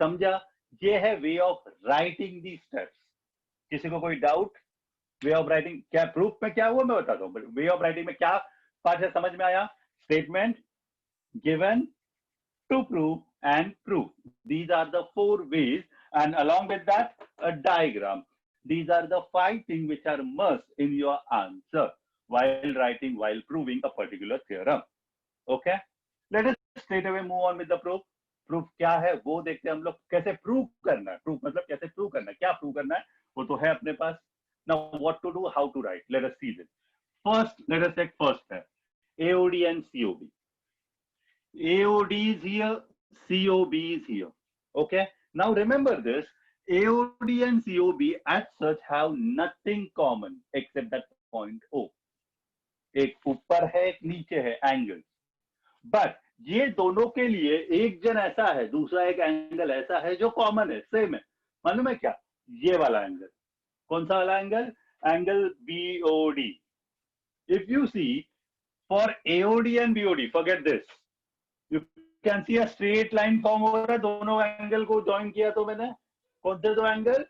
समझा? ये है way of writing these steps. किसी को कोई doubt? Way of writing क्या proof में क्या हुआ मैं बताता हूँ. Way of writing में क्या पार्ट है समझ में आया? Statement, given, to prove and proof. These are the four ways, and along with that a diagram. These are the 5 things which are must in your answer while writing, while proving a particular theorem. Okay? Let us straight away move on with the proof. Proof क्या है वो देखते हैं हम लोग. कैसे prove करना है? Proof मतलब कैसे prove करना है? क्या prove करना है वो तो है अपने पास. Now what to do, how to write? Let us see this. First, let us take first है AOD and COB. AOD is here, COB is here. Okay? Now remember this. AOD and COB as such have nothing common except that point O. एक ऊपर है एक नीचे है angle. But ये दोनों के लिए एक जन ऐसा है दूसरा एक एंगल ऐसा है जो कॉमन है, सेम है. मालूम है क्या? ये वाला एंगल. कौन सा वाला angle? Angle BOD. If you see for AOD and BOD, forget this. You can see a straight line form हो रहा है. दोनों एंगल को ज्वाइन किया तो मैंने. कौन से दो एंगल?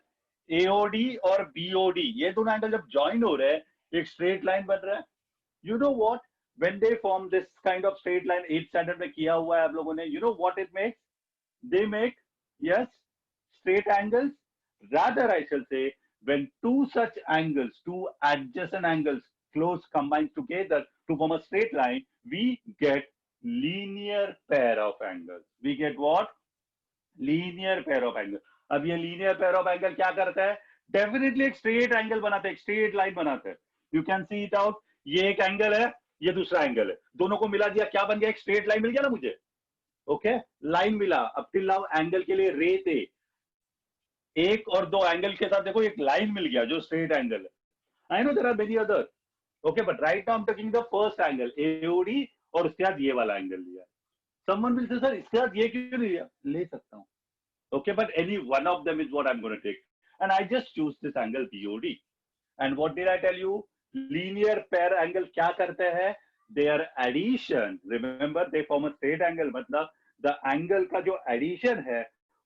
AOD और BOD. ये दोनों एंगल जब ज्वाइन हो रहे हैं एक स्ट्रेट लाइन बन रहा है. You know what? When they form this kind of straight line, 8th standard में किया हुआ है आप लोगों ने. You know what it makes? They make, yes, straight angles. Rather, I shall say, when two such angles, two adjacent angles, close combined together to form a straight line, we get linear pair of angles. We get what? Linear pair of angles. अब ये linear pair of angle क्या करता है? Definitely एक straight angle बनाते हैं, एक straight line बनाते हैं. You can see it out. ये एक एंगल है, ये दूसरा एंगल है. दोनों को मिला दिया, क्या बन गया? एक स्ट्रेट लाइन मिल गया ना मुझे. ओके, लाइन मिला. अब टिल नाउ एंगल के लिए रे थे. एक और दो एंगल के साथ देखो एक लाइन मिल गया जो स्ट्रेट एंगल है. I know there are many other. Okay, but right now I am taking the first angle AOD और उसके बाद ये वाला एंगल लिया. समवन विल से सर इसके साथ ये क्यों नहीं लिया? ले सकता हूं. Okay, but any one of them is what I am gonna take and I just choose this angle BOD. And what did I tell you? Linear pair angle क्या करते हैं? Their addition. Remember they form a straight angle. मतलब the angle का जो addition है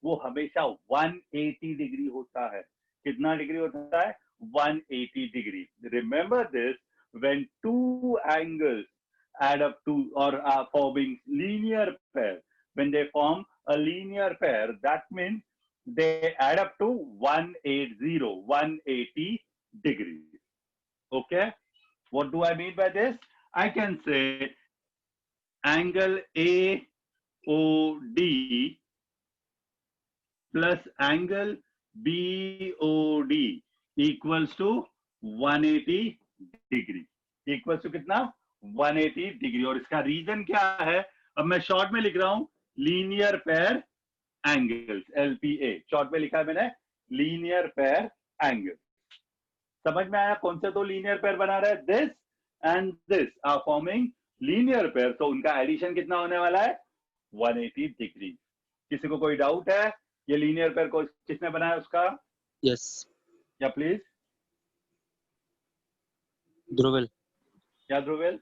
वो हमेशा 180 degree होता है. कितना डिग्री होता है? 180 degree. Remember this. When two angles add up to or are forming linear pair, when they form a linear pair, that means they add up to 180 degrees. Okay, what do I mean by this? I can say angle AOD plus angle BOD equals to 180 degree, equals to कितना 180 degree. और इसका reason क्या है, अब मैं short में लिख रहा हूं linear pair angles, LPA short में लिखा है मैंने, लीनियर पेयर एंगल। समझ में आया कौन से दो लीनियर पेयर बना रहे हैं, this and this are forming linear pair, तो उनका एडिशन कितना होने वाला है 180 डिग्री। किसी को कोई डाउट है ये लीनियर पेयर को किसने बनाया उसका? Yes. या प्लीज, Dhruvel. क्या Dhruvel?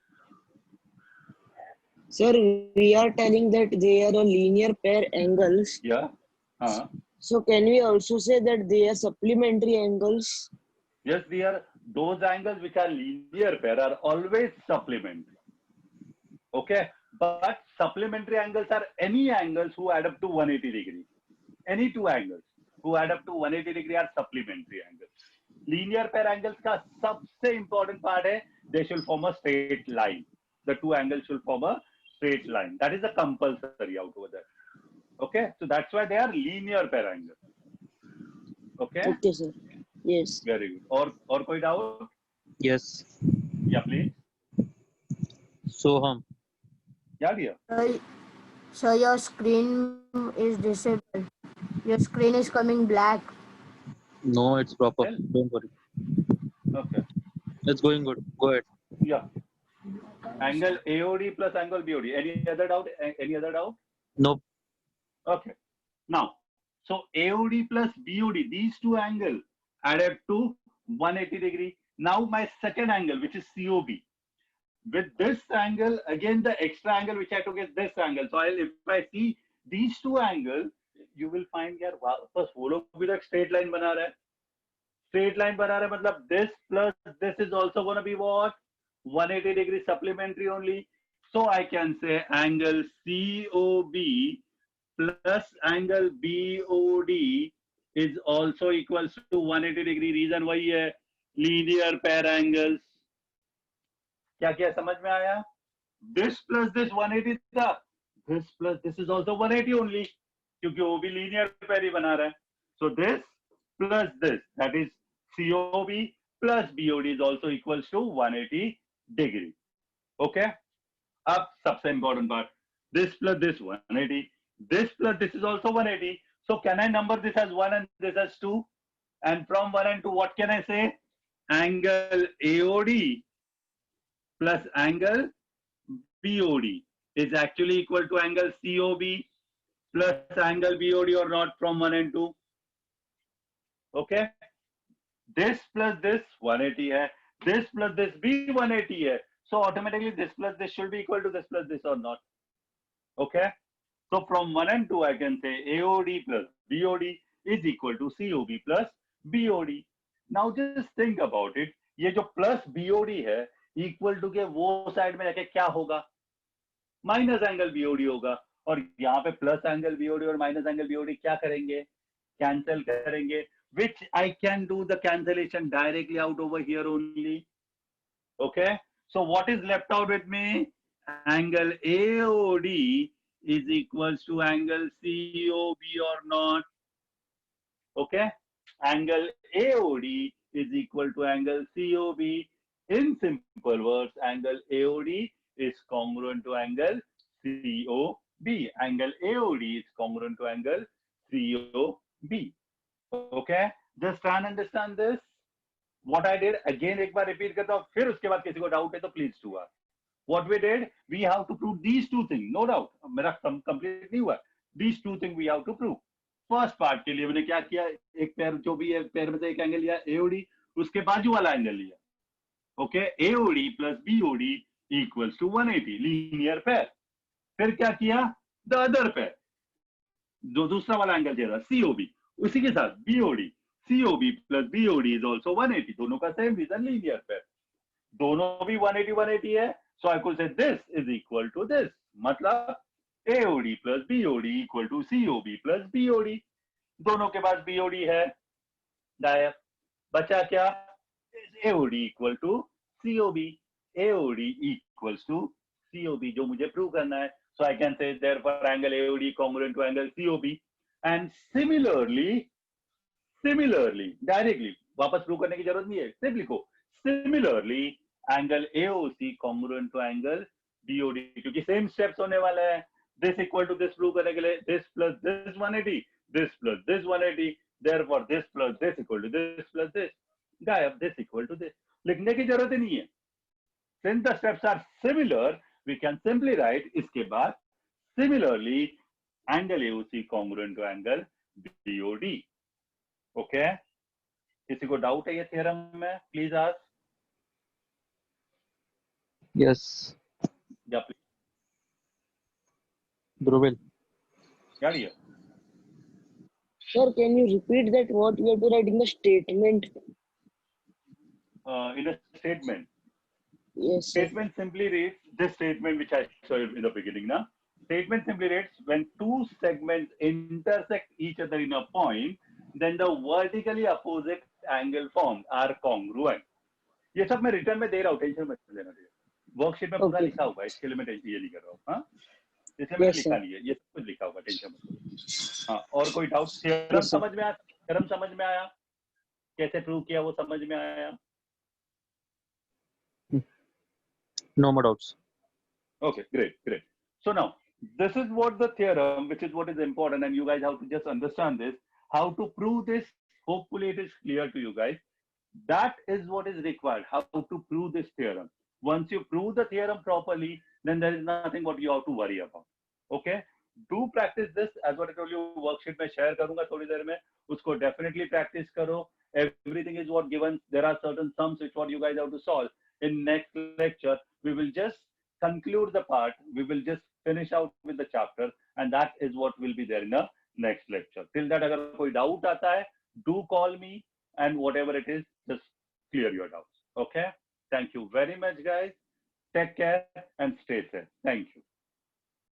Sir, we are telling that they are a linear pair angles. या हाँ, So can we also say that they are supplementary angles? yes, they are those angles which are linear pair are always supplementary. Okay, but supplementary angles are any angles who add up to 180 degree. Any two angles who add up to 180 degree are supplementary angles. Linear pair angles का सबसे important part है, they should form a straight line. The two angles should form a straight line. That is a compulsory out over there. Okay, so that's why they are linear pair angles. Okay, Okay, sir. Yes. very good. और कोई doubt? Yes. Yeah, please. Soham. क्या दिया? So your screen is disabled. Your screen is coming black. No, it's proper. Well. Don't worry. Okay. It's going good. Go ahead. Yeah. Angle AOD plus angle BOD. Any other doubt? Any other doubt? Nope. Okay. Now, so AOD plus BOD, these two angles added to 180 degree. Now my second angle, which is COB. With this angle, again the extra angle which I took is this angle. So if I see these two angles, you will find यार वापस वो लोग भी तो straight line बना रहे हैं. Straight line बना रहे हैं मतलब this plus this is also going to be what? 180 degree supplementary only. So I can say angle COB plus angle BOD is also equals to 180 degree. Reason वही है, linear pair angles. क्या क्या समझ में आया? This plus this 180 था, this plus this is also 180 only, क्योंकि वो भी linear pair ही बना रहा है. So this plus this, that is COB plus BOD is also equals to 180 degree. Okay? अब सबसे important part, this plus this 180, this plus this is also 180. So can I number this as 1 and this as 2? And from 1 and 2, what can I say? Angle AOD plus angle BOD is actually equal to angle COB plus angle BOD or not from 1 and 2. Okay? This plus this 180 hai. This plus this be 180 hai. So automatically this plus this should be equal to this plus this or not. Okay? So from 1 and 2 I can say AOD plus BOD is equal to COB plus BOD. Now just think about it. ये जो plus BOD है equal to के वो side में जाके क्या होगा? Minus angle BOD होगा। और यहाँ पे प्लस एंगल बीओडी और माइनस एंगल बीओडी क्या करेंगे? कैंसिल करेंगे, which I can do the cancellation directly out over here only. Okay, so what is left out with me? Angle AOD is equals to angle COB or not? Okay, angle AOD is equal to angle COB. In simple words, angle AOD is congruent to angle COB. Angle AOD is congruent to angle COB. Okay, just try and understand this. What I did again, एक बार repeat करता हूँ, फिर उसके बाद किसी को doubt है तो please do ask. What we did, we have to prove these two things, no doubt. मेरा complete नहीं हुआ. These two things we have to prove. First part के लिए मैंने क्या किया, एक पैर जो भी है पैर में से एक एंगल लिया AOD, उसके बाजू वाला एंगल लिया. Okay, AOD plus BOD equals to 180, linear pair. फिर क्या किया, the other pair, जो दूसरा वाला एंगल दे रहा COB, उसी के साथ BOD, COB plus BOD is also 180. दोनों का same reason, linear pair. दोनों भी 180 है, so I could say this is equal to this. मतलब AOD plus BOD equal to COB plus BOD. दोनों के पास BOD है, डायरेक्ट. बचा क्या? AOD equal to COB. AOD equals to COB जो मुझे प्रूव करना है. So I can say therefore angle AOD congruent to angle COB. And similarly, directly, वापस प्रूव करने की जरूरत नहीं है, सिर्फ लिखो similarly angle AOC congruent to angle DOD, क्योंकि सेम स्टेप्स होने वाले हैं. This equal to this prove करने के लिए this plus this 180, this plus this 180, therefore this plus this equal to this plus this. गायब, this equal to this. लिखने की जरूरत ही नहीं है. Since the steps are similar, we can simply write इसके बाद similarly angle AOC congruent to angle DOD. Okay? किसी को डाउट है ये थ्योरम में? Please ask. Yes. या प्लीज. Dhruvil. क्या दिया? Sir, can you repeat that what we have to write in the statement? In a statement. Yes, sir. Statement simply reads this statement which I saw in the beginning. Now, statement simply reads when two segments intersect each other in a point, then the vertically opposite angle formed are congruent. ये सब मैं return में दे रहा हूँ, tension मत लेना. Worksheet में पूरा Okay. लिखा हुआ है, इसके लिए मैं ये नहीं कर रहा हूँ. हाँ, इसलिए मैंने Yes, लिखा sir. नहीं है, ये सब कुछ लिखा हुआ है, टेंशन मत लो. हाँ, और कोई डाउट? Theorem Yes, sir. समझ में आया? थ्योरम समझ में आया? कैसे प्रूव किया वो समझ में आया? No more doubts. Okay, great. So now, this is what the theorem, which is what is important, and you guys have to just understand this. How to prove this? Hopefully, it is clear to you guys. That is what is required. How to prove this theorem. Once you prove the theorem properly, then there is nothing what you have to worry about. Okay? Do practice this. As what I told you, worksheet में share करूँगा थोड़ी देर में. उसको definitely practice करो. Everything is what given. There are certain sums which what you guys have to solve. In next lecture, we will just conclude the part. We will just finish out with the chapter, and that is what will be there in the next lecture. Till that, अगर कोई doubt आता है, do call me, and whatever it is, just clear your doubts. Okay? Thank you very much, guys. Take care and stay safe. Thank you.